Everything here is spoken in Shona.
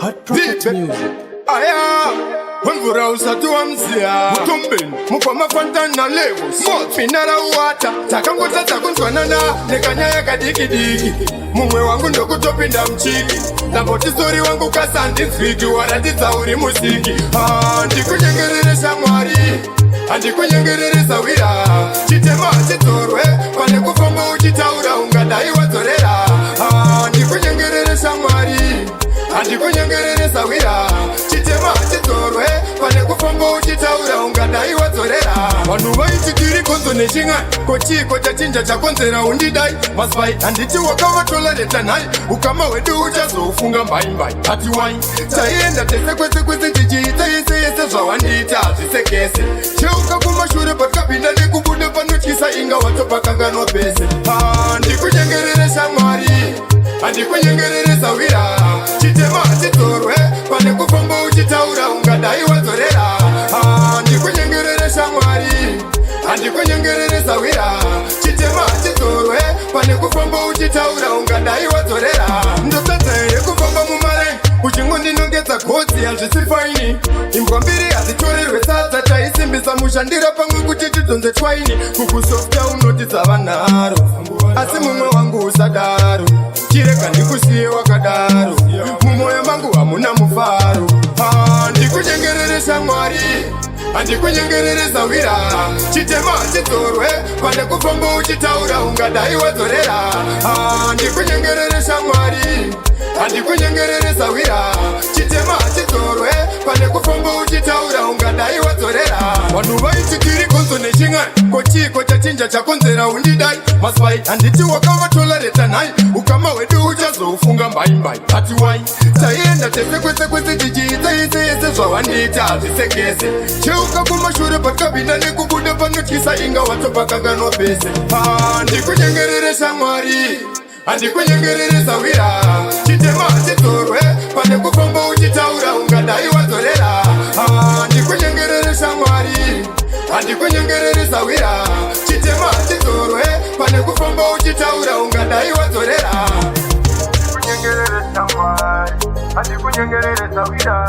Hot Prophet Music. Aya, mvura usatua mzia Mutumbin, mkwama fantana levels Mot, minara uwata Takangota takunzwanana Nekanya ya kadiki Mumwe wangu ndo kutopinda mchiki Tamboti story wangu kasandi nswiki Waradita uri musiki Ndikunyengereresha mwari Ndikunyengereresa wira Chitema chitorwe Pane kufombo uchitaura ungadai wazorera Ndikunyengereresha mwari Ndikunyengereresa wira Chitema chitorwe Pane kufombo uchitaura ungadai wazorera Vanhu vaichitiri konzo neshinga Kochiko chachinja chakonzera undidai Maspai handiti wakavatolereta nhai Ukama wedu uchazofunga mbai Hati wai Chaienda tese kwese chichiita yese zvawandita zvisekese Cheuka kumashure patkapinda nekubuda panotyisa inga watopakanganwa pese Ndikunyengereresa mwari Ndikunyengereresa wira Chitema chitorwe Pane kufombo uchitaura ungadai wazorera Ndikunyengereresa mwari Ndikunyengereresa wira Chitema chitorwe Pane kufombo uchitaura ungadai wazorera Ndotadza here kufamba mumare Uchingondinongedza godzi hazvisi faini Imbwa mbiri hadzitorerwe sadza Taisimbisa mushandira pamwe kuti tidzonze twaini Kukusofta unoti dzava nharo Asi mumwe wangu usadaro Chireka ndikusiye wakadaro Mumwoyo mangu hamuna mufaro Ndikunyengereresa mwari Ndikunyengereresa wira Chitema chitorwe Pane kufombo uchitaura ungadai wazorera Ndikunyengereresa mwari Ndikunyengereresa wira Chitema chitorwe Pane kufombo uchitaura ungadai wazorera Vanhu vaichitiri konzo neshinga Kochiko chachinja chakonzera undidai Maspai handiti wakavatolereta nhai Ukama wedu uchazofunga mbai Hati wai Chaienda tese kwese chichiita yese zvawandita zvisekese Cheuka kumashure patkapinda nekubuda panotyisa inga watopakanganwa pese Ndikunyengereresa mwari Ndikunyengereresa wira Chitema chitorwe Pane kufombo uchitaura ungadai wazorera Ndikunyengereresa mwari Ndikunyengereresa wira Chitema chitorwe Pane kufombo uchitaura ungadai wazorera Ndikunyengereresa mwari Ndikunyengereresa wira